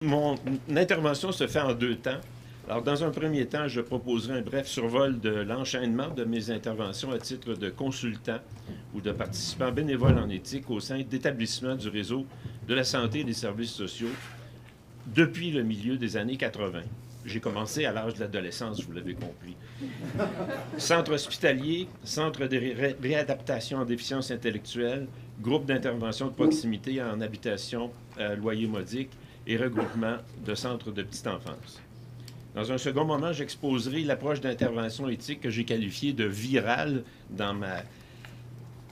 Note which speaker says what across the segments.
Speaker 1: Mon intervention se fait en deux temps. Alors, dans un premier temps, je proposerai un bref survol de l'enchaînement de mes interventions à titre de consultant ou de participant bénévole en éthique au sein d'établissements du réseau de la santé et des services sociaux depuis le milieu des années 80. J'ai commencé à l'âge de l'adolescence, vous l'avez compris. Centre hospitalier, centre de réadaptation en déficience intellectuelle, groupe d'intervention de proximité en habitation à loyer modique et regroupement de centres de petite enfance. Dans un second moment, j'exposerai l'approche d'intervention éthique que j'ai qualifiée de virale dans ma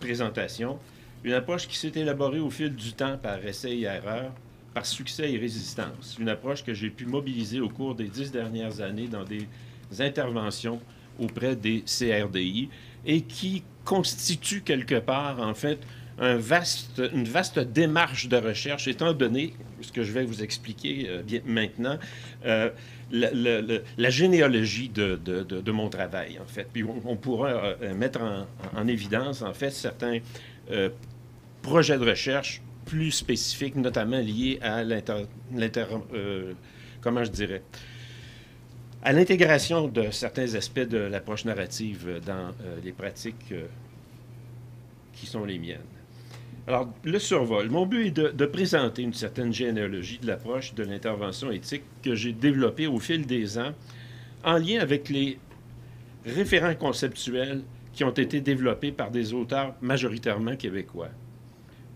Speaker 1: présentation, une approche qui s'est élaborée au fil du temps par essai et erreur, par succès et résistance, une approche que j'ai pu mobiliser au cours des 10 dernières années dans des interventions auprès des CRDI et qui constitue quelque part, en fait, une vaste démarche de recherche, étant donné, ce que je vais vous expliquer maintenant, la généalogie de mon travail, en fait. Puis on pourra mettre en évidence, en fait, certains projets de recherche plus spécifiques, notamment liés à comment je dirais, à l'intégration de certains aspects de l'approche narrative dans les pratiques qui sont les miennes. Alors, le survol. Mon but est de présenter une certaine généalogie de l'approche de l'intervention éthique que j'ai développée au fil des ans en lien avec les référents conceptuels qui ont été développés par des auteurs majoritairement québécois.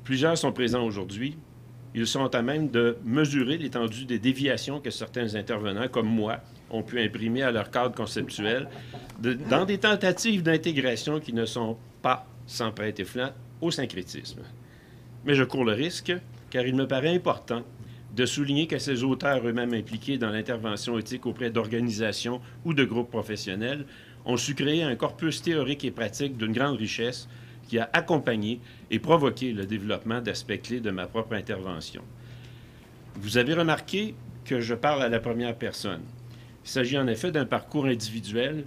Speaker 1: Plusieurs sont présents aujourd'hui. Ils sont à même de mesurer l'étendue des déviations que certains intervenants, comme moi, ont pu imprimer à leur cadre conceptuel dans des tentatives d'intégration qui ne sont pas sans prêter flanc au syncrétisme. Mais je cours le risque, car il me paraît important de souligner que ces auteurs eux-mêmes impliqués dans l'intervention éthique auprès d'organisations ou de groupes professionnels ont su créer un corpus théorique et pratique d'une grande richesse qui a accompagné et provoqué le développement d'aspects clés de ma propre intervention. Vous avez remarqué que je parle à la première personne. Il s'agit en effet d'un parcours individuel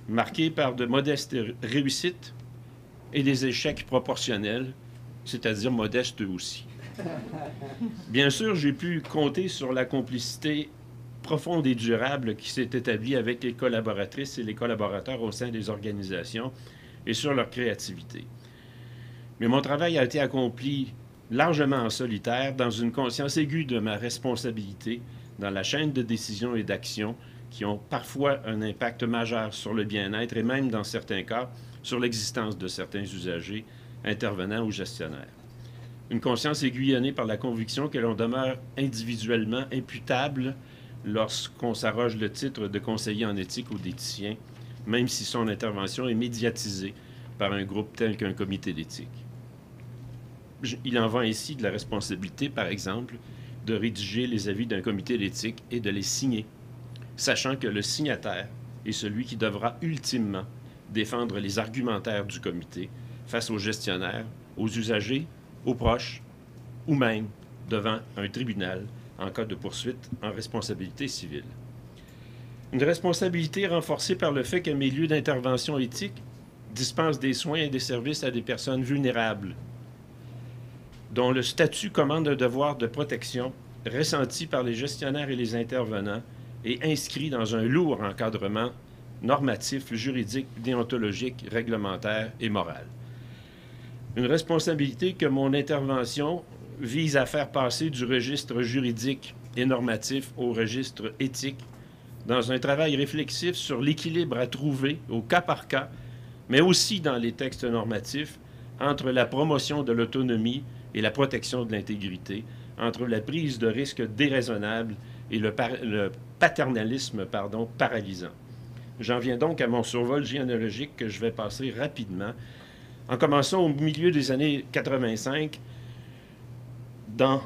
Speaker 1: marqué par de modestes réussites et des échecs proportionnels, c'est-à-dire modestes aussi. Bien sûr, j'ai pu compter sur la complicité profonde et durable qui s'est établie avec les collaboratrices et les collaborateurs au sein des organisations et sur leur créativité. Mais mon travail a été accompli largement en solitaire, dans une conscience aiguë de ma responsabilité dans la chaîne de décision et d'action qui ont parfois un impact majeur sur le bien-être et même, dans certains cas, sur l'existence de certains usagers, intervenants ou gestionnaires. Une conscience aiguillonnée par la conviction que l'on demeure individuellement imputable lorsqu'on s'arroge le titre de conseiller en éthique ou d'éthicien, même si son intervention est médiatisée par un groupe tel qu'un comité d'éthique. Il en va ainsi de la responsabilité, par exemple, de rédiger les avis d'un comité d'éthique et de les signer, sachant que le signataire est celui qui devra ultimement défendre les argumentaires du comité face aux gestionnaires, aux usagers, aux proches, ou même devant un tribunal en cas de poursuite en responsabilité civile. Une responsabilité renforcée par le fait que mes lieux d'intervention éthique dispensent des soins et des services à des personnes vulnérables, dont le statut commande un devoir de protection ressenti par les gestionnaires et les intervenants et inscrit dans un lourd encadrement normatif, juridique, déontologique, réglementaire et moral. Une responsabilité que mon intervention vise à faire passer du registre juridique et normatif au registre éthique, dans un travail réflexif sur l'équilibre à trouver au cas par cas, mais aussi dans les textes normatifs, entre la promotion de l'autonomie et la protection de l'intégrité, entre la prise de risques déraisonnables et le paternalisme paralysant. J'en viens donc à mon survol généalogique que je vais passer rapidement, en commençant au milieu des années 85, dans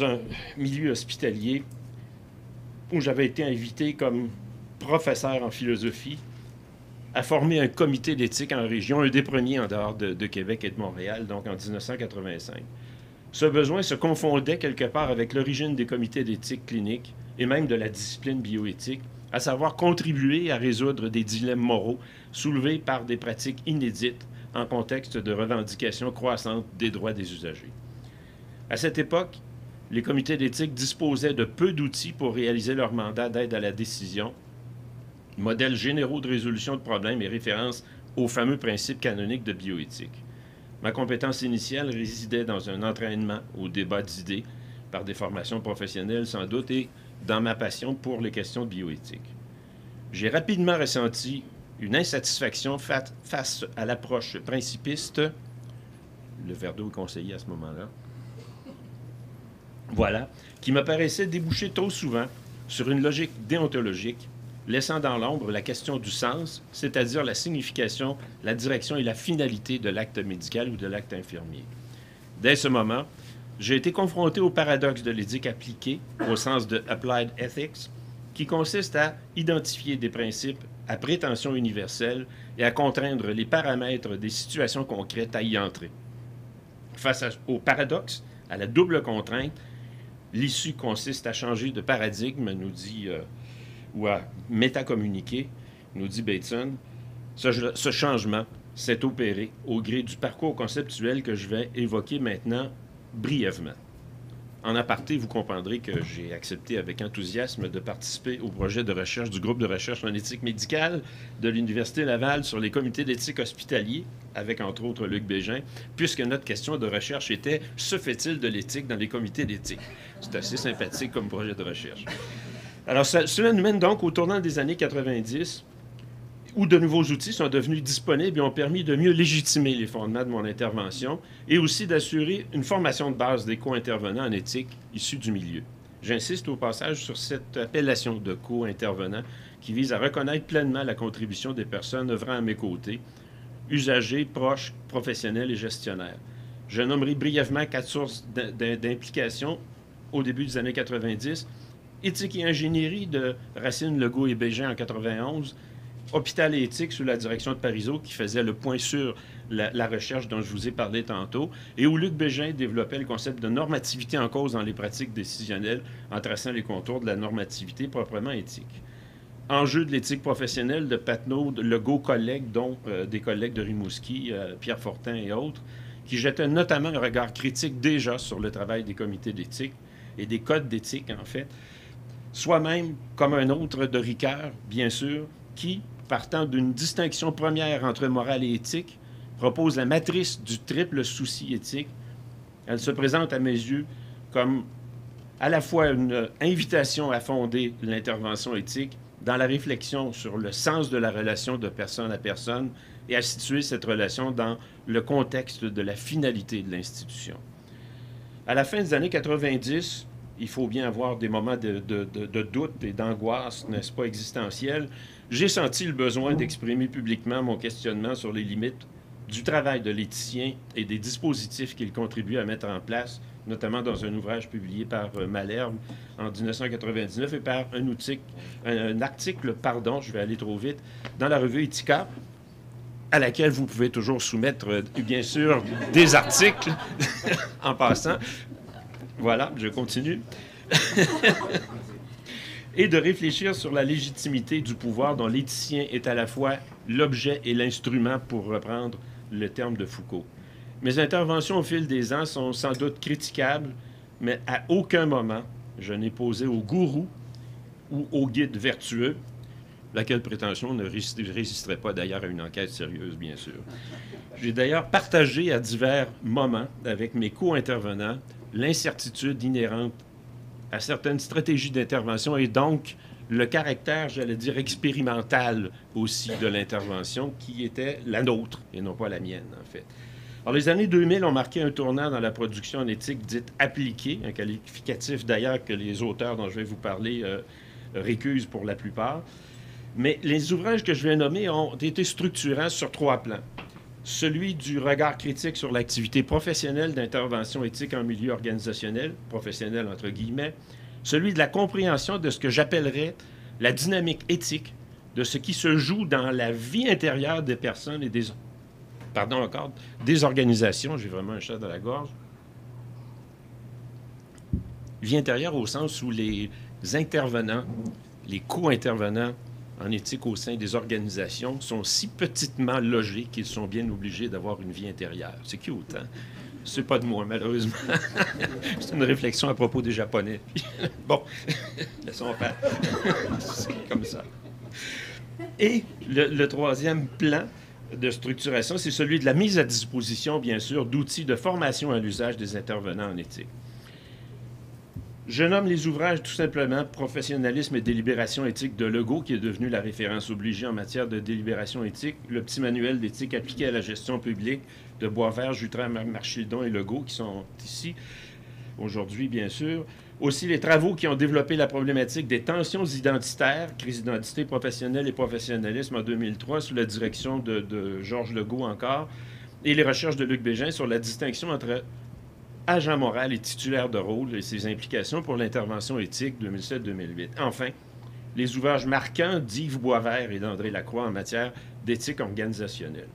Speaker 1: un milieu hospitalier où j'avais été invité comme professeur en philosophie à former un comité d'éthique en région, un des premiers en dehors de Québec et de Montréal, donc en 1985. Ce besoin se confondait quelque part avec l'origine des comités d'éthique clinique et même de la discipline bioéthique, à savoir contribuer à résoudre des dilemmes moraux soulevés par des pratiques inédites en contexte de revendication croissante des droits des usagers. À cette époque, les comités d'éthique disposaient de peu d'outils pour réaliser leur mandat d'aide à la décision, modèles généraux de résolution de problèmes et références aux fameux principes canoniques de bioéthique. Ma compétence initiale résidait dans un entraînement au débat d'idées, par des formations professionnelles sans doute, et dans ma passion pour les questions de bioéthique. J'ai rapidement ressenti une insatisfaction face à l'approche principiste. Le verre d'eau est conseillé à ce moment-là. Voilà, qui me paraissait déboucher trop souvent sur une logique déontologique, laissant dans l'ombre la question du sens, c'est-à-dire la signification, la direction et la finalité de l'acte médical ou de l'acte infirmier. Dès ce moment, j'ai été confronté au paradoxe de l'éthique appliquée, au sens de Applied Ethics, qui consiste à identifier des principes à prétention universelle et à contraindre les paramètres des situations concrètes à y entrer. Face au paradoxe, à la double contrainte, l'issue consiste à changer de paradigme, nous dit, ou à métacommuniquer, nous dit Bateson. Ce changement s'est opéré au gré du parcours conceptuel que je vais évoquer maintenant brièvement. En aparté, vous comprendrez que j'ai accepté avec enthousiasme de participer au projet de recherche du groupe de recherche en éthique médicale de l'Université Laval sur les comités d'éthique hospitaliers, avec entre autres Luc Bégin, puisque notre question de recherche était « Se fait-il de l'éthique dans les comités d'éthique? » C'est assez sympathique comme projet de recherche. Alors, cela nous mène donc au tournant des années 90, où de nouveaux outils sont devenus disponibles et ont permis de mieux légitimer les fondements de mon intervention et aussi d'assurer une formation de base des co-intervenants en éthique issus du milieu. J'insiste au passage sur cette appellation de co-intervenant qui vise à reconnaître pleinement la contribution des personnes œuvrant à mes côtés, usagers, proches, professionnels et gestionnaires. Je nommerai brièvement 4 sources d'implication au début des années 90, éthique et ingénierie de Racine, Legault et Bégin en 91, Hôpital et éthique sous la direction de Parizeau, qui faisait le point sur la recherche dont je vous ai parlé tantôt, et où Luc Bégin développait le concept de normativité en cause dans les pratiques décisionnelles en traçant les contours de la normativité proprement éthique. Enjeu de l'éthique professionnelle de Patnaud, Legault collègues, dont des collègues de Rimouski, Pierre Fortin et autres, qui jetaient notamment un regard critique déjà sur le travail des comités d'éthique et des codes d'éthique, en fait, soi-même comme un autre de Ricoeur, bien sûr, qui, partant d'une distinction première entre morale et éthique, propose la matrice du triple souci éthique. Elle se présente à mes yeux comme à la fois une invitation à fonder l'intervention éthique dans la réflexion sur le sens de la relation de personne à personne et à situer cette relation dans le contexte de la finalité de l'institution. À la fin des années 90, il faut bien avoir des moments de doute et d'angoisse, n'est-ce pas, existentielle. J'ai senti le besoin d'exprimer publiquement mon questionnement sur les limites du travail de l'éthicien et des dispositifs qu'il contribue à mettre en place, notamment dans un ouvrage publié par Malherbe en 1999 et par un article, je vais aller trop vite, dans la revue Ethica, à laquelle vous pouvez toujours soumettre, bien sûr, des articles en passant. Voilà, je continue. Et de réfléchir sur la légitimité du pouvoir dont l'éthicien est à la fois l'objet et l'instrument, pour reprendre le terme de Foucault. Mes interventions au fil des ans sont sans doute critiquables, mais à aucun moment je n'ai posé au gourou ou au guide vertueux, laquelle prétention ne résisterait pas d'ailleurs à une enquête sérieuse, bien sûr. J'ai d'ailleurs partagé à divers moments avec mes co-intervenants l'incertitude inhérente à certaines stratégies d'intervention et donc le caractère, j'allais dire, expérimental aussi de l'intervention qui était la nôtre et non pas la mienne, en fait. Alors, les années 2000 ont marqué un tournant dans la production en éthique dite appliquée, un qualificatif d'ailleurs que les auteurs dont je vais vous parler récusent pour la plupart. Mais les ouvrages que je vais nommer ont été structurants sur 3 plans. Celui du regard critique sur l'activité professionnelle d'intervention éthique en milieu organisationnel, professionnel entre guillemets, celui de la compréhension de ce que j'appellerais la dynamique éthique, de ce qui se joue dans la vie intérieure des personnes et des organisations, j'ai vraiment un chat dans la gorge, vie intérieure au sens où les intervenants, les co-intervenants en éthique au sein des organisations sont si petitement logés qu'ils sont bien obligés d'avoir une vie intérieure. C'est cute, hein? C'est pas de moi, malheureusement. C'est une réflexion à propos des Japonais. Bon, laissons faire. C'est comme ça. Et le troisième plan de structuration, c'est celui de la mise à disposition, bien sûr, d'outils de formation à l'usage des intervenants en éthique. Je nomme les ouvrages tout simplement Professionnalisme et délibération éthique de Legault, qui est devenu la référence obligée en matière de délibération éthique, le petit manuel d'éthique appliqué à la gestion publique de Boisvert, Jutras, Marchildon et Legault, qui sont ici aujourd'hui, bien sûr. Aussi les travaux qui ont développé la problématique des tensions identitaires, crise d'identité professionnelle et professionnalisme en 2003, sous la direction de Georges Legault encore, et les recherches de Luc Bégin sur la distinction entre agent moral et titulaire de rôle et ses implications pour l'intervention éthique 2007-2008. Enfin, les ouvrages marquants d'Yves Boisvert et d'André Lacroix en matière d'éthique organisationnelle.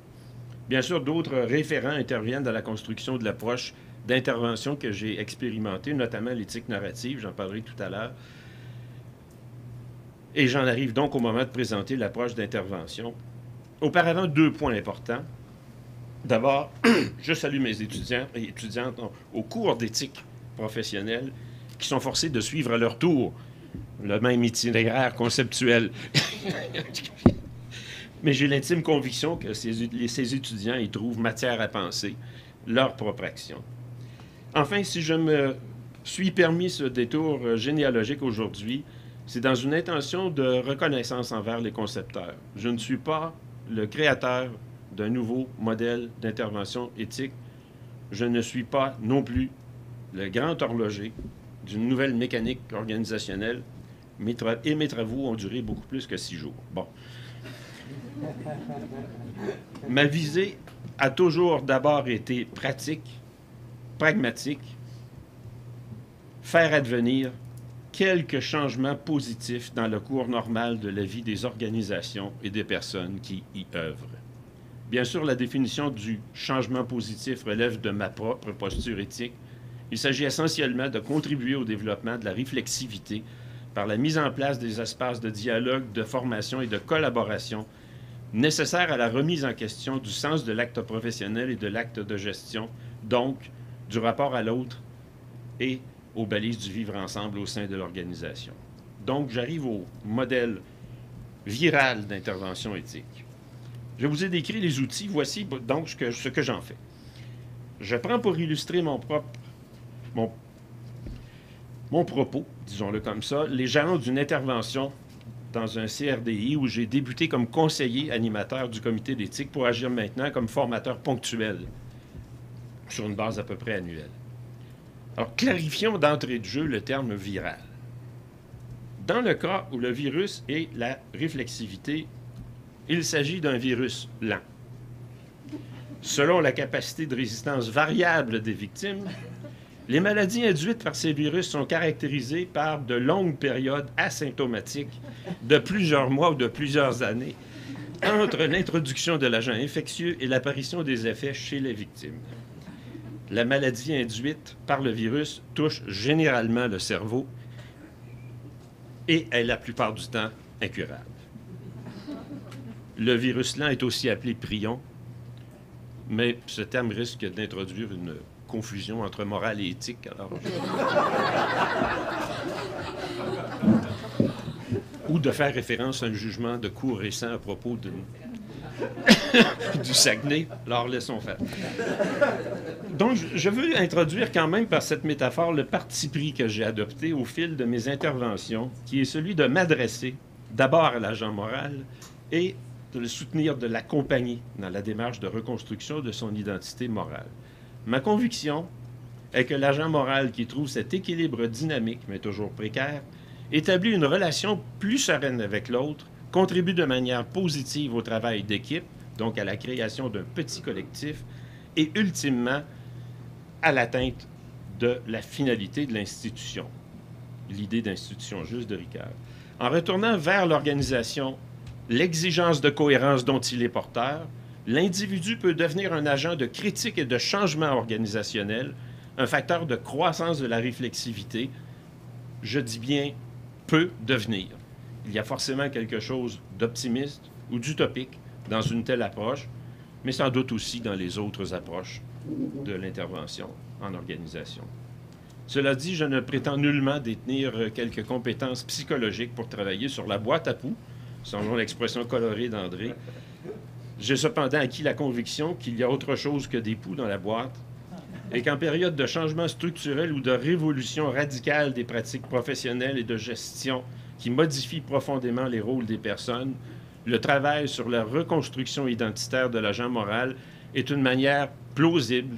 Speaker 1: Bien sûr, d'autres référents interviennent dans la construction de l'approche d'intervention que j'ai expérimentée, notamment l'éthique narrative, j'en parlerai tout à l'heure. Et j'en arrive donc au moment de présenter l'approche d'intervention. Auparavant, 2 points importants. D'abord, je salue mes étudiants et étudiantes au cours d'éthique professionnelle qui sont forcés de suivre à leur tour le même itinéraire conceptuel. Mais j'ai l'intime conviction que ces étudiants y trouvent matière à penser leur propre action. Enfin, si je me suis permis ce détour généalogique aujourd'hui, c'est dans une intention de reconnaissance envers les concepteurs. Je ne suis pas le créateur d'un nouveau modèle d'intervention éthique. Je ne suis pas non plus le grand horloger d'une nouvelle mécanique organisationnelle. Mes travaux ont duré beaucoup plus que 6 jours. Bon. Ma visée a toujours d'abord été pratique, pragmatique, faire advenir quelques changements positifs dans le cours normal de la vie des organisations et des personnes qui y œuvrent. Bien sûr, la définition du changement positif relève de ma propre posture éthique. Il s'agit essentiellement de contribuer au développement de la réflexivité par la mise en place des espaces de dialogue, de formation et de collaboration nécessaires à la remise en question du sens de l'acte professionnel et de l'acte de gestion, donc du rapport à l'autre et aux balises du vivre ensemble au sein de l'organisation. Donc, j'arrive au modèle viral d'intervention éthique. Je vous ai décrit les outils. Voici donc ce que j'en fais. Je prends pour illustrer mon propos, disons-le comme ça, les jalons d'une intervention dans un CRDI où j'ai débuté comme conseiller animateur du comité d'éthique pour agir maintenant comme formateur ponctuel sur une base à peu près annuelle. Alors, clarifions d'entrée de jeu le terme viral. Dans le cas où le virus est la réflexivité, il s'agit d'un virus lent. Selon la capacité de résistance variable des victimes, les maladies induites par ces virus sont caractérisées par de longues périodes asymptomatiques de plusieurs mois ou de plusieurs années entre l'introduction de l'agent infectieux et l'apparition des effets chez les victimes. La maladie induite par le virus touche généralement le cerveau et est la plupart du temps incurable. Le virus lent est aussi appelé prion, mais ce terme risque d'introduire une confusion entre morale et éthique. Alors ou de faire référence à un jugement de cour récent à propos du Saguenay. Alors, laissons faire. Donc, je veux introduire quand même par cette métaphore le parti pris que j'ai adopté au fil de mes interventions, qui est celui de m'adresser d'abord à l'agent moral et de le soutenir, de l'accompagner dans la démarche de reconstruction de son identité morale. Ma conviction est que l'agent moral qui trouve cet équilibre dynamique, mais toujours précaire, établit une relation plus sereine avec l'autre, contribue de manière positive au travail d'équipe, donc à la création d'un petit collectif, et ultimement à l'atteinte de la finalité de l'institution, l'idée d'institution juste de Ricard. En retournant vers l'organisation, l'exigence de cohérence dont il est porteur, l'individu peut devenir un agent de critique et de changement organisationnel, un facteur de croissance de la réflexivité. Je dis bien peut devenir. Il y a forcément quelque chose d'optimiste ou d'utopique dans une telle approche, mais sans doute aussi dans les autres approches de l'intervention en organisation. Cela dit, je ne prétends nullement détenir quelques compétences psychologiques pour travailler sur la boîte à poux, selon l'expression colorée d'André. J'ai cependant acquis la conviction qu'il y a autre chose que des poux dans la boîte et qu'en période de changement structurel ou de révolution radicale des pratiques professionnelles et de gestion qui modifient profondément les rôles des personnes, le travail sur la reconstruction identitaire de l'agent moral est une manière plausible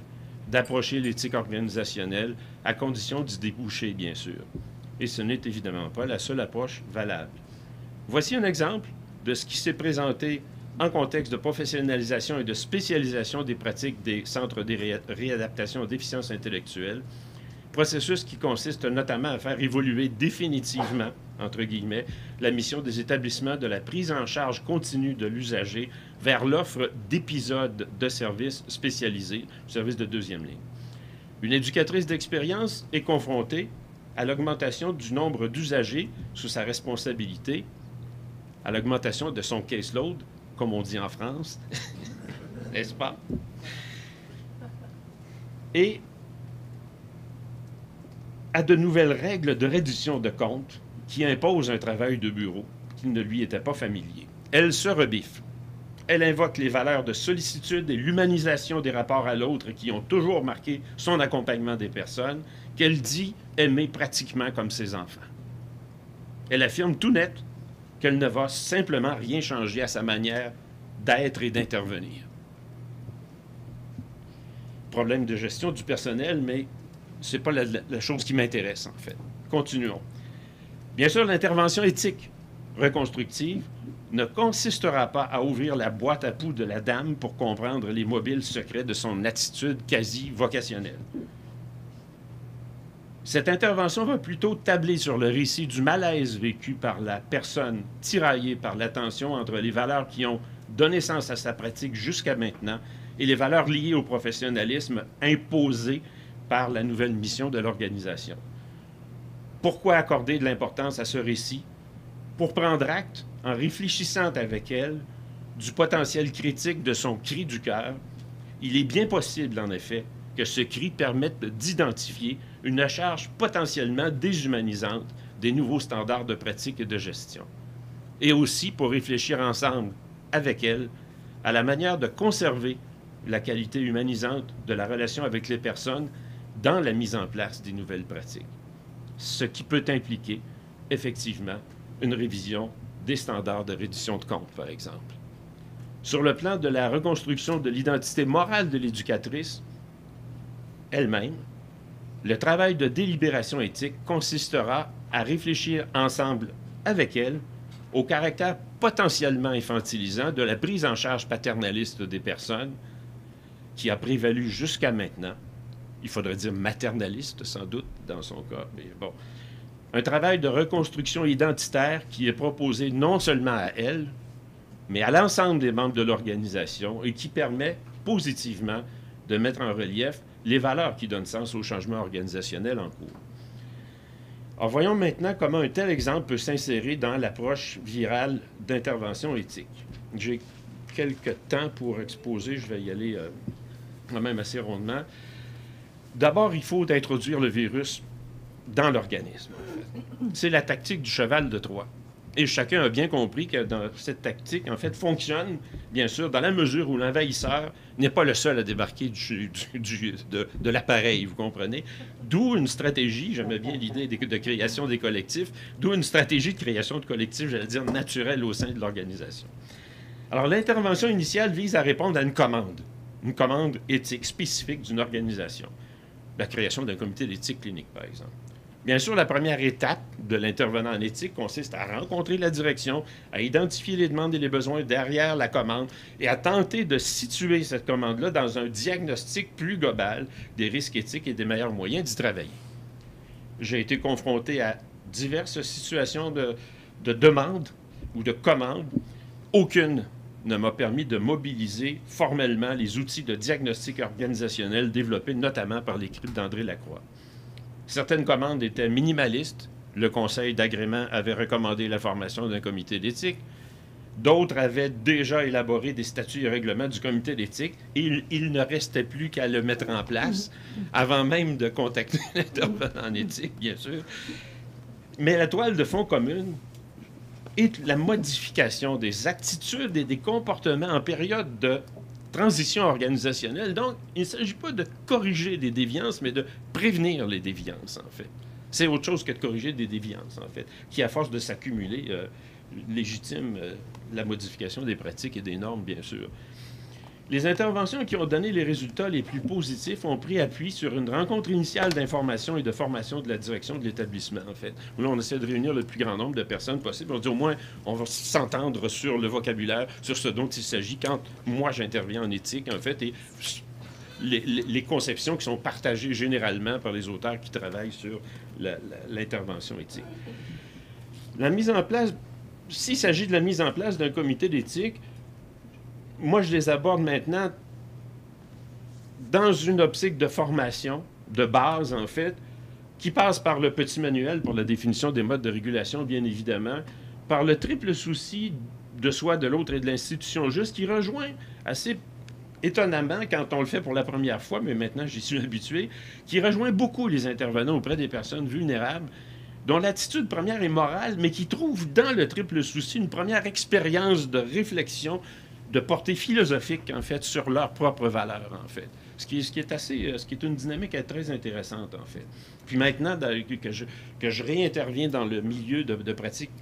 Speaker 1: d'approcher l'éthique organisationnelle, à condition d'y déboucher, bien sûr. Et ce n'est évidemment pas la seule approche valable. Voici un exemple de ce qui s'est présenté en contexte de professionnalisation et de spécialisation des pratiques des centres de réadaptation d'efficience intellectuelle, processus qui consiste notamment à faire évoluer définitivement, entre guillemets, la mission des établissements de la prise en charge continue de l'usager vers l'offre d'épisodes de services spécialisés, services de deuxième ligne. Une éducatrice d'expérience est confrontée à l'augmentation du nombre d'usagers sous sa responsabilité, à l'augmentation de son caseload, comme on dit en France, n'est-ce pas? Et à de nouvelles règles de reddition de comptes qui imposent un travail de bureau qui ne lui était pas familier. Elle se rebiffe. Elle invoque les valeurs de sollicitude et l'humanisation des rapports à l'autre qui ont toujours marqué son accompagnement des personnes, qu'elle dit aimer pratiquement comme ses enfants. Elle affirme tout net qu'elle ne va simplement rien changer à sa manière d'être et d'intervenir. Problème de gestion du personnel, mais ce n'est pas la chose qui m'intéresse, en fait. Continuons. Bien sûr, l'intervention éthique reconstructive ne consistera pas à ouvrir la boîte à poux de la dame pour comprendre les mobiles secrets de son attitude quasi vocationnelle. Cette intervention va plutôt tabler sur le récit du malaise vécu par la personne tiraillée par la tension entre les valeurs qui ont donné sens à sa pratique jusqu'à maintenant et les valeurs liées au professionnalisme imposées par la nouvelle mission de l'organisation. Pourquoi accorder de l'importance à ce récit? Pour prendre acte, en réfléchissant avec elle, du potentiel critique de son cri du cœur, il est bien possible, en effet, que ce cri permette d'identifier une charge potentiellement déshumanisante des nouveaux standards de pratique et de gestion. Et aussi pour réfléchir ensemble, avec elle, à la manière de conserver la qualité humanisante de la relation avec les personnes dans la mise en place des nouvelles pratiques. Ce qui peut impliquer, effectivement, une révision des standards de reddition de comptes, par exemple. Sur le plan de la reconstruction de l'identité morale de l'éducatrice elle-même, le travail de délibération éthique consistera à réfléchir ensemble avec elle au caractère potentiellement infantilisant de la prise en charge paternaliste des personnes qui a prévalu jusqu'à maintenant. Il faudrait dire maternaliste, sans doute, dans son cas, mais bon. Un travail de reconstruction identitaire qui est proposé non seulement à elle, mais à l'ensemble des membres de l'organisation et qui permet positivement de mettre en relief les valeurs qui donnent sens au changement organisationnel en cours. Alors, voyons maintenant comment un tel exemple peut s'insérer dans l'approche virale d'intervention éthique. J'ai quelques temps pour exposer, je vais y aller quand même assez rondement. D'abord, il faut introduire le virus dans l'organisme. En fait. C'est la tactique du cheval de Troie. Et chacun a bien compris que dans cette tactique, en fait, fonctionne, bien sûr, dans la mesure où l'envahisseur n'est pas le seul à débarquer de l'appareil, vous comprenez? D'où une stratégie, j'aimais bien l'idée de création des collectifs, d'où une stratégie de création de collectifs, j'allais dire, naturelle au sein de l'organisation. Alors, l'intervention initiale vise à répondre à une commande éthique spécifique d'une organisation. La création d'un comité d'éthique clinique, par exemple. Bien sûr, la première étape de l'intervenant en éthique consiste à rencontrer la direction, à identifier les demandes et les besoins derrière la commande et à tenter de situer cette commande-là dans un diagnostic plus global des risques éthiques et des meilleurs moyens d'y travailler. J'ai été confronté à diverses situations de demande ou de commande. Aucune ne m'a permis de mobiliser formellement les outils de diagnostic organisationnel développés notamment par l'équipe d'André Lacroix. Certaines commandes étaient minimalistes. Le conseil d'agrément avait recommandé la formation d'un comité d'éthique. D'autres avaient déjà élaboré des statuts et règlements du comité d'éthique et il ne restait plus qu'à le mettre en place avant même de contacter l'intervenant en éthique, bien sûr. Mais la toile de fond commune est la modification des attitudes et des comportements en période de transition organisationnelle. Donc, il ne s'agit pas de corriger des déviances, mais de prévenir les déviances, en fait. C'est autre chose que de corriger des déviances, en fait, qui, à force de s'accumuler, légitime la modification des pratiques et des normes, bien sûr. Les interventions qui ont donné les résultats les plus positifs ont pris appui sur une rencontre initiale d'information et de formation de la direction de l'établissement, en fait. Là, on essaie de réunir le plus grand nombre de personnes possible. On dit au moins, on va s'entendre sur le vocabulaire, sur ce dont il s'agit quand moi j'interviens en éthique, en fait, et les conceptions qui sont partagées généralement par les auteurs qui travaillent sur l'intervention éthique. La mise en place, s'il s'agit de la mise en place d'un comité d'éthique, moi, je les aborde maintenant dans une optique de formation, de base, en fait, qui passe par le petit manuel pour la définition des modes de régulation, bien évidemment, par le triple souci de soi, de l'autre et de l'institution juste, qui rejoint assez étonnamment, quand on le fait pour la première fois, mais maintenant j'y suis habitué, qui rejoint beaucoup les intervenants auprès des personnes vulnérables, dont l'attitude première est morale, mais qui trouvent dans le triple souci une première expérience de réflexion de portée philosophique, en fait, sur leurs propres valeurs, en fait. Ce qui est une dynamique très intéressante, en fait. Puis maintenant, que je réinterviens dans le milieu de pratique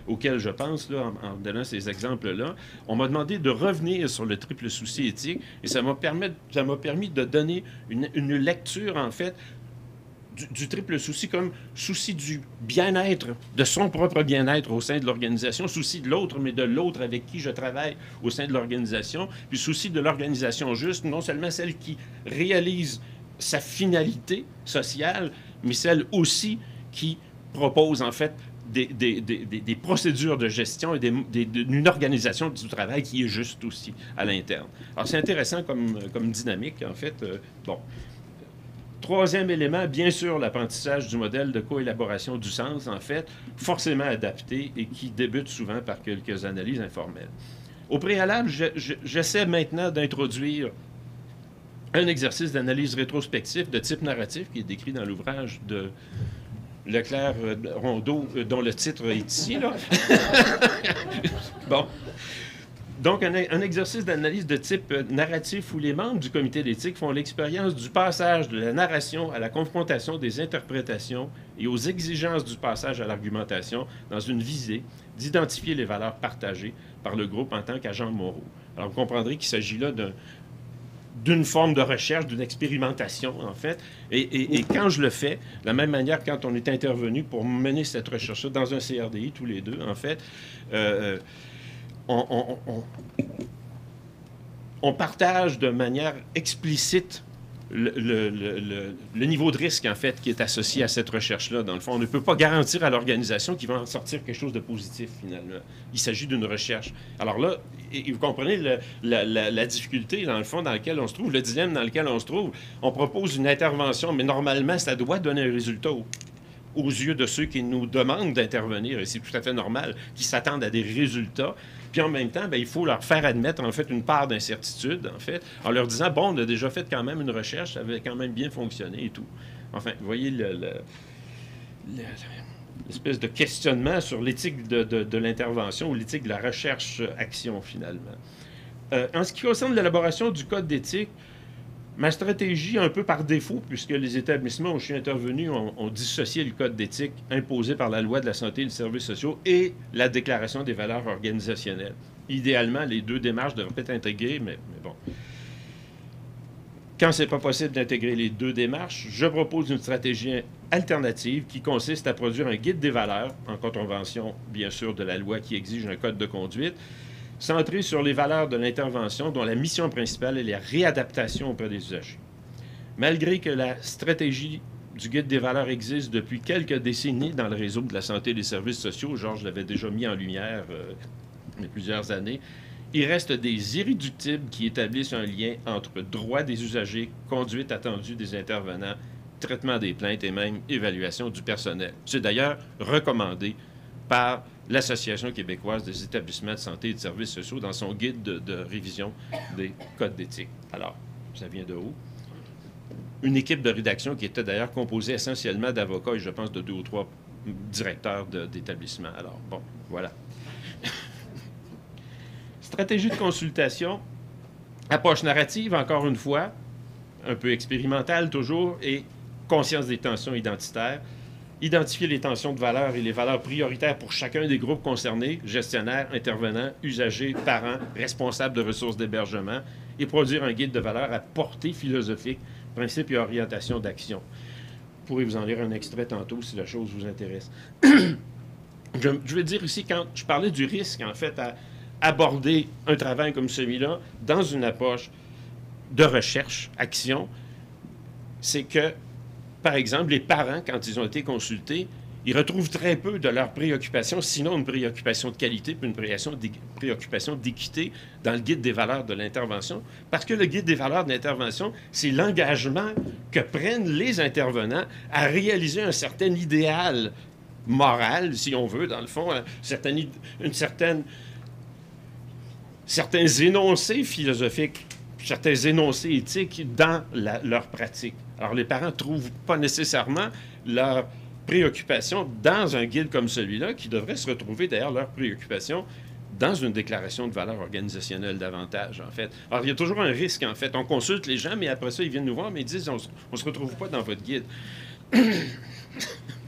Speaker 1: auquel je pense, là, en donnant ces exemples-là, on m'a demandé de revenir sur le triple souci éthique, et ça m'a permis de donner une lecture, en fait, du triple souci comme souci du bien-être, de son propre bien-être au sein de l'organisation, souci de l'autre, mais de l'autre avec qui je travaille au sein de l'organisation, puis souci de l'organisation juste, non seulement celle qui réalise sa finalité sociale, mais celle aussi qui propose en fait des procédures de gestion et d'une organisation du travail qui est juste aussi à l'interne. Alors c'est intéressant comme dynamique, en fait. Bon. Troisième élément, bien sûr, l'apprentissage du modèle de coélaboration du sens, en fait, forcément adapté et qui débute souvent par quelques analyses informelles. Au préalable, j'essaie maintenant d'introduire un exercice d'analyse rétrospective de type narratif qui est décrit dans l'ouvrage de Leclerc-Rondeau, dont le titre est ici, là. Bon. Donc, un exercice d'analyse de type narratif où les membres du comité d'éthique font l'expérience du passage de la narration à la confrontation des interprétations et aux exigences du passage à l'argumentation dans une visée d'identifier les valeurs partagées par le groupe en tant qu'agent moraux. Alors, vous comprendrez qu'il s'agit là d'une forme de recherche, d'une expérimentation, en fait. Et quand je le fais, de la même manière, quand on est intervenu pour mener cette recherche-là dans un CRDI, tous les deux, en fait, on partage de manière explicite le niveau de risque, en fait, qui est associé à cette recherche-là. Dans le fond, on ne peut pas garantir à l'organisation qu'il va en sortir quelque chose de positif, finalement. Il s'agit d'une recherche. Alors là, et vous comprenez la difficulté, dans le fond, dans laquelle on se trouve, le dilemme dans lequel on se trouve. On propose une intervention, mais normalement, ça doit donner un résultat aux yeux de ceux qui nous demandent d'intervenir, et c'est tout à fait normal, qui s'attendent à des résultats. Puis en même temps, bien, il faut leur faire admettre, en fait, une part d'incertitude, en fait, en leur disant, bon, on a déjà fait quand même une recherche, ça avait quand même bien fonctionné et tout. Enfin, vous voyez l'espèce de questionnement sur l'éthique de l'intervention ou l'éthique de la recherche-action, finalement. En ce qui concerne l'élaboration du code d'éthique, ma stratégie, un peu par défaut, puisque les établissements où je suis intervenu ont dissocié le code d'éthique imposé par la loi de la santé et des services sociaux et la déclaration des valeurs organisationnelles. Idéalement, les deux démarches devraient être intégrées, mais bon. Quand ce n'est pas possible d'intégrer les deux démarches, je propose une stratégie alternative qui consiste à produire un guide des valeurs, en contravention, bien sûr, de la loi qui exige un code de conduite, centré sur les valeurs de l'intervention dont la mission principale est la réadaptation auprès des usagers. Malgré que la stratégie du guide des valeurs existe depuis quelques décennies dans le réseau de la santé et des services sociaux, Georges l'avait déjà mis en lumière il y a plusieurs années, il reste des irréductibles qui établissent un lien entre droit des usagers, conduite attendue des intervenants, traitement des plaintes et même évaluation du personnel. C'est d'ailleurs recommandé par l'Association québécoise des établissements de santé et de services sociaux dans son guide de révision des codes d'éthique. Alors, ça vient de où? Une équipe de rédaction qui était d'ailleurs composée essentiellement d'avocats et je pense de 2 ou 3 directeurs d'établissements. Alors, bon, voilà. Stratégie de consultation, approche narrative, encore une fois, un peu expérimentale toujours, et conscience des tensions identitaires. Identifier les tensions de valeurs et les valeurs prioritaires pour chacun des groupes concernés, gestionnaires, intervenants, usagers, parents, responsables de ressources d'hébergement, et produire un guide de valeurs à portée philosophique, principes et orientations d'action. Vous pourrez vous en lire un extrait tantôt si la chose vous intéresse. Je veux dire ici, quand je parlais du risque, en fait, à aborder un travail comme celui-là dans une approche de recherche, action, c'est que, par exemple, les parents, quand ils ont été consultés, ils retrouvent très peu de leurs préoccupations, sinon une préoccupation de qualité, puis une préoccupation d'équité dans le guide des valeurs de l'intervention. Parce que le guide des valeurs de l'intervention, c'est l'engagement que prennent les intervenants à réaliser un certain idéal moral, si on veut, dans le fond, certains énoncés philosophiques, certains énoncés éthiques dans leur pratique. Alors, les parents ne trouvent pas nécessairement leur préoccupation dans un guide comme celui-là, qui devrait se retrouver d'ailleurs leur préoccupation dans une déclaration de valeur organisationnelle davantage, en fait. Alors, il y a toujours un risque, en fait. On consulte les gens, mais après ça, ils viennent nous voir, mais ils disent, on ne se retrouve pas dans votre guide.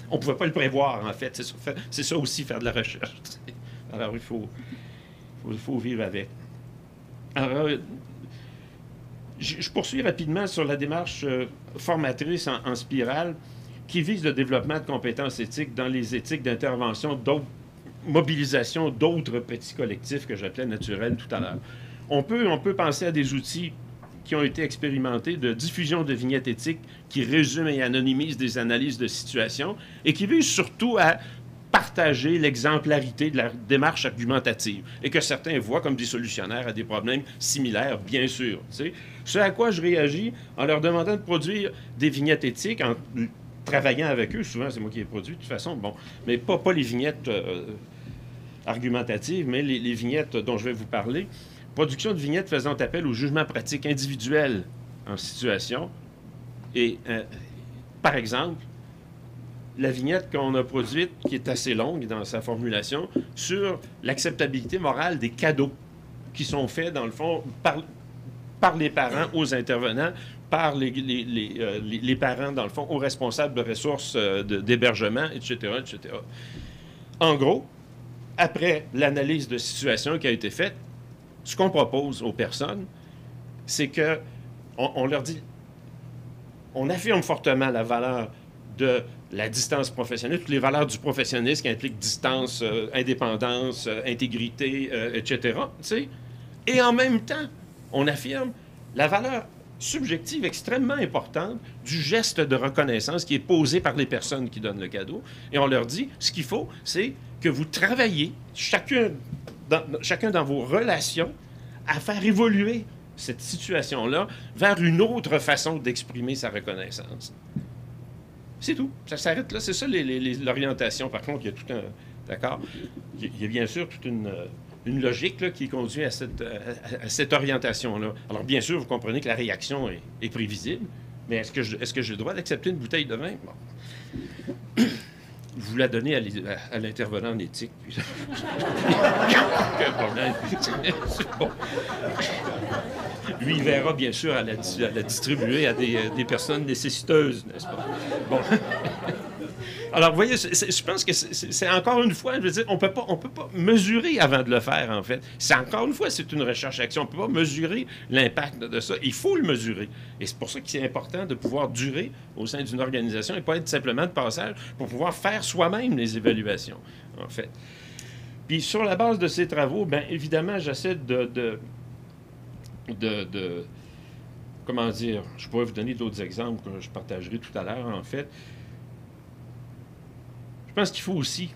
Speaker 1: On ne pouvait pas le prévoir, en fait. C'est ça aussi, faire de la recherche. Alors, il faut vivre avec. Alors, je poursuis rapidement sur la démarche formatrice en spirale qui vise le développement de compétences éthiques dans les éthiques d'intervention, mobilisation d'autres petits collectifs que j'appelais naturels tout à l'heure. On peut penser à des outils qui ont été expérimentés de diffusion de vignettes éthiques qui résument et anonymisent des analyses de situation et qui visent surtout à partager l'exemplarité de la démarche argumentative et que certains voient comme des solutionnaires à des problèmes similaires, bien sûr. Tu sais. Ce à quoi je réagis en leur demandant de produire des vignettes éthiques, en travaillant avec eux, souvent c'est moi qui les produis de toute façon, bon, mais pas les vignettes argumentatives, mais les vignettes dont je vais vous parler. Production de vignettes faisant appel au jugement pratique individuel en situation. Et, par exemple, la vignette qu'on a produite, qui est assez longue dans sa formulation, sur l'acceptabilité morale des cadeaux qui sont faits, dans le fond, par les parents aux intervenants, par les parents, dans le fond, aux responsables de ressources d'hébergement, etc., etc. En gros, après l'analyse de situation qui a été faite, ce qu'on propose aux personnes, c'est que on leur dit, on affirme fortement la valeur de la distance professionnelle, toutes les valeurs du professionnalisme qui impliquent distance, indépendance, intégrité, etc. Tu sais? Et en même temps, on affirme la valeur subjective extrêmement importante du geste de reconnaissance qui est posé par les personnes qui donnent le cadeau. Et on leur dit, ce qu'il faut, c'est que vous travaillez, chacun dans vos relations, à faire évoluer cette situation-là vers une autre façon d'exprimer sa reconnaissance. C'est tout. Ça s'arrête là. C'est ça l'orientation. Par contre, il y a tout un... D'accord? Il y a bien sûr toute une logique là, qui conduit à cette orientation-là. Alors, bien sûr, vous comprenez que la réaction est prévisible, mais est-ce que j'ai le droit d'accepter une bouteille de vin? Bon. Vous la donnez à l'intervenant en éthique. Aucun problème. Bon. Lui, il verra, bien sûr, à la distribuer à des personnes nécessiteuses, n'est-ce pas? Bon. Alors, vous voyez, je pense que c'est encore une fois, je veux dire, on peut pas mesurer avant de le faire, en fait. C'est encore une fois, c'est une recherche-action. On ne peut pas mesurer l'impact de ça. Il faut le mesurer. Et c'est pour ça que c'est important de pouvoir durer au sein d'une organisation et pas être simplement de passage pour pouvoir faire soi-même les évaluations, en fait. Puis, sur la base de ces travaux, bien évidemment, j'essaie de comment dire, je pourrais vous donner d'autres exemples que je partagerai tout à l'heure, en fait. Je pense qu'il faut aussi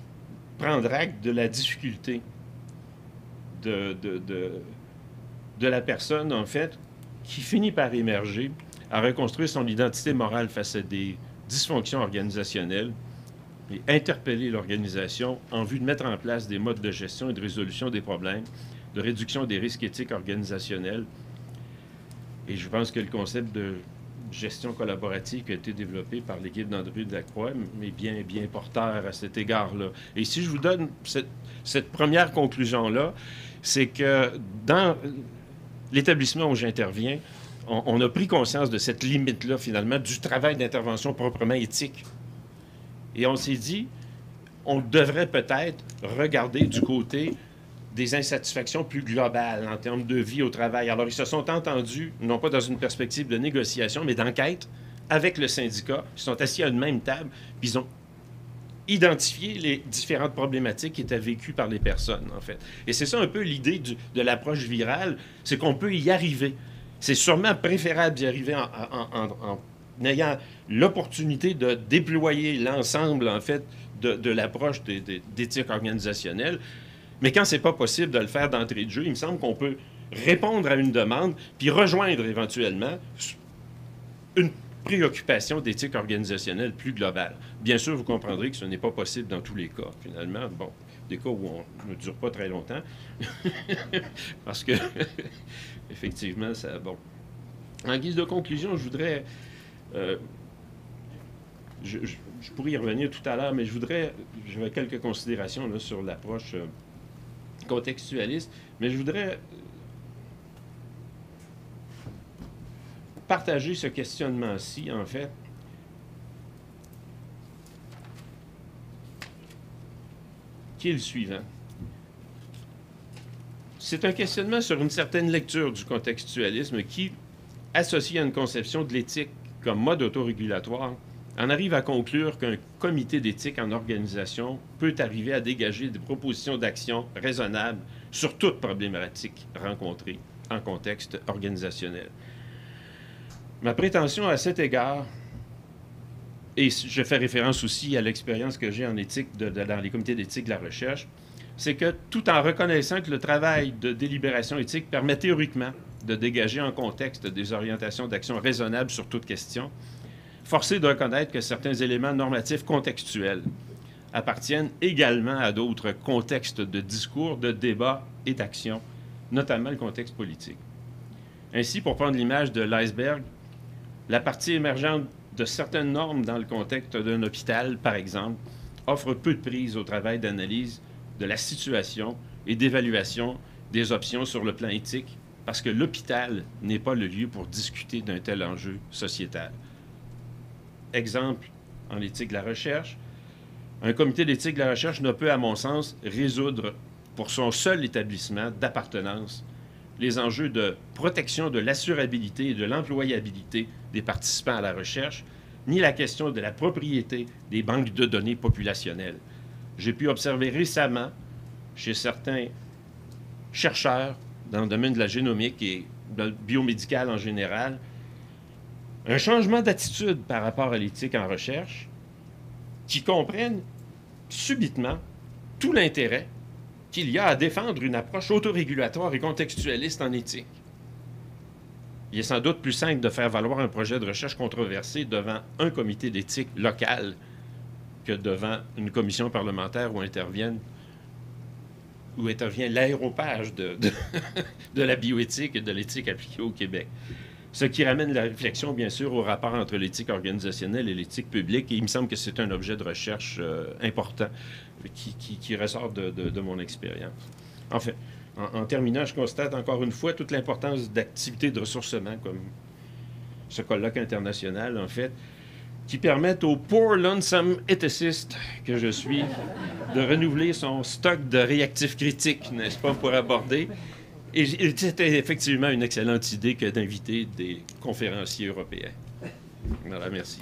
Speaker 1: prendre acte de la difficulté de la personne, en fait, qui finit par émerger à reconstruire son identité morale face à des dysfonctions organisationnelles et interpeller l'organisation en vue de mettre en place des modes de gestion et de résolution des problèmes, de réduction des risques éthiques organisationnels. Et je pense que le concept de gestion collaborative qui a été développé par l'équipe d'André Delacroix est bien porteur à cet égard-là. Et si je vous donne cette première conclusion-là, c'est que dans l'établissement où j'interviens, on a pris conscience de cette limite-là, finalement, du travail d'intervention proprement éthique. Et on s'est dit, on devrait peut-être regarder du côté des insatisfactions plus globales en termes de vie au travail. Alors, ils se sont entendus, non pas dans une perspective de négociation, mais d'enquête avec le syndicat. Ils sont assis à une même table, puis ils ont identifié les différentes problématiques qui étaient vécues par les personnes, en fait. Et c'est ça un peu l'idée de l'approche virale, c'est qu'on peut y arriver. C'est sûrement préférable d'y arriver en ayant l'opportunité de déployer l'ensemble, en fait, de l'approche d'éthique organisationnelle. Mais quand c'est pas possible de le faire d'entrée de jeu, il me semble qu'on peut répondre à une demande puis rejoindre éventuellement une préoccupation d'éthique organisationnelle plus globale. Bien sûr, vous comprendrez que ce n'est pas possible dans tous les cas, finalement. Bon, des cas où on ne dure pas très longtemps, parce que, effectivement, ça... Bon. En guise de conclusion, je voudrais... je pourrais y revenir tout à l'heure, mais j'avais quelques considérations là, sur l'approche contextualiste, mais je voudrais partager ce questionnement-ci, en fait, qui est le suivant. C'est un questionnement sur une certaine lecture du contextualisme qui, associé à une conception de l'éthique comme mode autorégulatoire, en arrive à conclure qu'un comité d'éthique en organisation peut arriver à dégager des propositions d'action raisonnables sur toute problématique rencontrée en contexte organisationnel. Ma prétention à cet égard, et je fais référence aussi à l'expérience que j'ai en éthique dans les comités d'éthique de la recherche, c'est que tout en reconnaissant que le travail de délibération éthique permet théoriquement de dégager en contexte des orientations d'action raisonnables sur toute question, forcé de reconnaître que certains éléments normatifs contextuels appartiennent également à d'autres contextes de discours, de débat et d'action, notamment le contexte politique. Ainsi, pour prendre l'image de l'iceberg, la partie émergente de certaines normes dans le contexte d'un hôpital, par exemple, offre peu de prise au travail d'analyse de la situation et d'évaluation des options sur le plan éthique, parce que l'hôpital n'est pas le lieu pour discuter d'un tel enjeu sociétal. Exemple, en éthique de la recherche, un comité d'éthique de la recherche ne peut, à mon sens, résoudre pour son seul établissement d'appartenance les enjeux de protection de l'assurabilité et de l'employabilité des participants à la recherche, ni la question de la propriété des banques de données populationnelles. J'ai pu observer récemment, chez certains chercheurs dans le domaine de la génomique et de biomédical en général, un changement d'attitude par rapport à l'éthique en recherche qui comprennent subitement tout l'intérêt qu'il y a à défendre une approche autorégulatoire et contextualiste en éthique. Il est sans doute plus simple de faire valoir un projet de recherche controversé devant un comité d'éthique local que devant une commission parlementaire où intervient l'aéropage de la bioéthique et de l'éthique appliquée au Québec. Ce qui ramène la réflexion, bien sûr, au rapport entre l'éthique organisationnelle et l'éthique publique. Et il me semble que c'est un objet de recherche important qui ressort de mon expérience. Enfin, en terminant, je constate encore une fois toute l'importance d'activités de ressourcement, comme ce colloque international, en fait, qui permettent au poor lonesome ethicist que je suis de renouveler son stock de réactifs critiques, n'est-ce pas, pour aborder. Et c'était effectivement une excellente idée que d'inviter des conférenciers européens. Voilà, merci.